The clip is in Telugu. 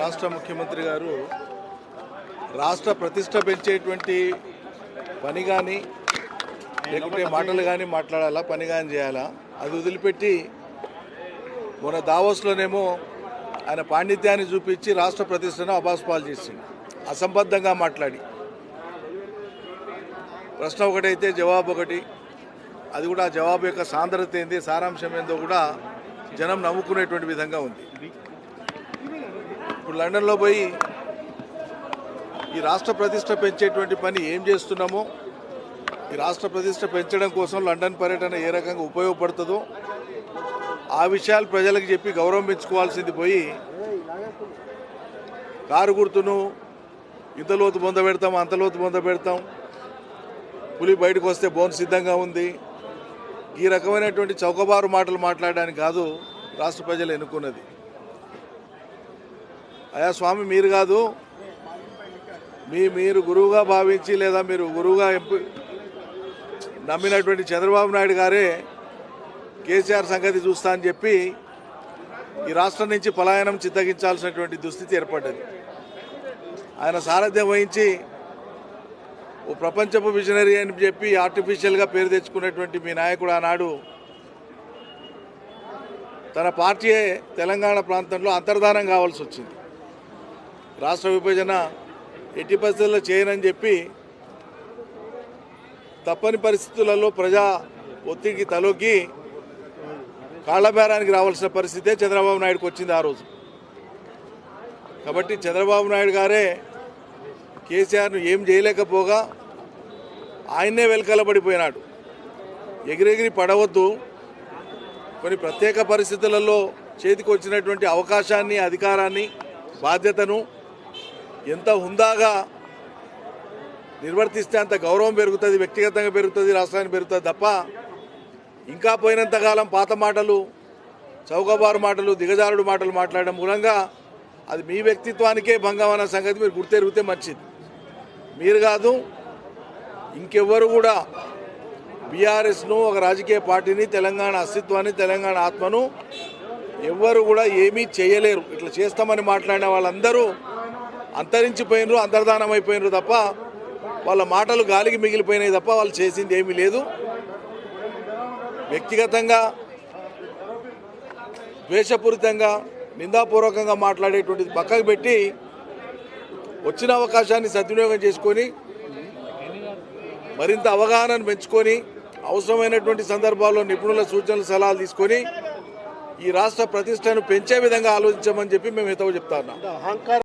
రాష్ట్ర ముఖ్యమంత్రి గారు రాష్ట్ర ప్రతిష్ట పెంచేటువంటి పని కానీ లేకుంటే మాటలు కానీ మాట్లాడాలా, పని కానీ చేయాలా, అది వదిలిపెట్టి మన దావోస్లోనేమో ఆయన పాండిత్యాన్ని చూపించి రాష్ట్ర ప్రతిష్టను అబాస్పాలు చేసింది. అసంబద్ధంగా మాట్లాడి ప్రశ్న ఒకటైతే జవాబు ఒకటి, అది కూడా జవాబు యొక్క సాంద్రత ఏంది, సారాంశం ఏందో కూడా జనం నవ్వుకునేటువంటి విధంగా ఉంది. ఇప్పుడు లండన్లో పోయి ఈ రాష్ట్ర ప్రతిష్ట పెంచేటువంటి పని ఏం చేస్తున్నామో, ఈ రాష్ట్ర ప్రతిష్ట పెంచడం కోసం లండన్ పర్యటన ఏ రకంగా ఉపయోగపడుతుందో ఆ విషయాలు ప్రజలకు చెప్పి గౌరవం పెంచుకోవాల్సింది పోయి కారు గుర్తును ఇంత లోతు బొంద పెడతాం, అంత లోతు బొంద పెడతాం, పులి బయటకు వస్తే బోన్ సిద్ధంగా ఉంది, ఈ రకమైనటువంటి చౌకబారు మాటలు మాట్లాడడానికి కాదు రాష్ట్ర ప్రజలు ఎన్నుకున్నది. అయా స్వామి, మీరు కాదు, మీరు గురువుగా భావించి లేదా మీరు గురువుగా నమ్మినటువంటి చంద్రబాబు నాయుడు గారే కేసీఆర్ సంగతి చూస్తా అని చెప్పి ఈ రాష్ట్రం నుంచి పలాయనం చిత్తగించాల్సినటువంటి దుస్థితి ఏర్పడ్డది. ఆయన సారథ్యం వహించి ఓ ప్రపంచపు విజనరీ అని చెప్పి ఆర్టిఫిషియల్గా పేరు తెచ్చుకున్నటువంటి మీ నాయకుడు ఆనాడు తన పార్టీ తెలంగాణ ప్రాంతంలో అంతర్ధానం కావాల్సి వచ్చింది. రాష్ట్ర విభజన ఎట్టి పరిస్థితుల్లో చేయనని చెప్పి తప్పని పరిస్థితులలో ప్రజా ఒత్తిడికి తలొగ్గి కాళ్లబేరానికి రావాల్సిన పరిస్థితే చంద్రబాబు నాయుడుకి వచ్చింది ఆ రోజు. కాబట్టి చంద్రబాబు నాయుడు గారే కేసీఆర్ను ఏం చేయలేకపోగా ఆయన్నే వెలకలబడిపోయినాడు. ఎగిరెగిరి పడవద్దు, కొన్ని ప్రత్యేక పరిస్థితులలో చేతికి వచ్చినటువంటి అవకాశాన్ని, అధికారాన్ని, బాధ్యతను ఎంత హుందాగా నిర్వర్తిస్తే అంత గౌరవం పెరుగుతుంది, వ్యక్తిగతంగా పెరుగుతుంది, రాష్ట్రానికి పెరుగుతుంది తప్ప ఇంకా పోయినంతకాలం పాత మాటలు, చౌకబారు మాటలు, దిగజారుడు మాటలు మాట్లాడడం మూలంగా అది మీ వ్యక్తిత్వానికే భంగం అన్న సంగతి మీరు గుర్తెరిగితే మంచిది. మీరు కాదు, ఇంకెవ్వరు కూడా బీఆర్ఎస్ను, ఒక రాజకీయ పార్టీని, తెలంగాణ అస్తిత్వాన్ని, తెలంగాణ ఆత్మను ఎవ్వరు కూడా ఏమీ చేయలేరు. ఇట్లా చేస్తామని మాట్లాడిన వాళ్ళందరూ అంతరించిపోయినరు, అంతర్ధానం అయిపోయినరు తప్ప వాళ్ళ మాటలు గాలికి మిగిలిపోయినాయి తప్ప వాళ్ళు చేసింది ఏమీ లేదు. వ్యక్తిగతంగా ద్వేషపూరితంగా నిందాపూర్వకంగా మాట్లాడేటువంటిది పక్కకు పెట్టి వచ్చిన అవకాశాన్ని సద్వినియోగం చేసుకొని మరింత అవగాహనను పెంచుకొని అవసరమైనటువంటి సందర్భాల్లో నిపుణుల సూచనలు, సలహాలు తీసుకొని ఈ రాష్ట్ర ప్రతిష్టను పెంచే విధంగా ఆలోచించమని చెప్పి మేము హితవు చెప్తా ఉన్నాం.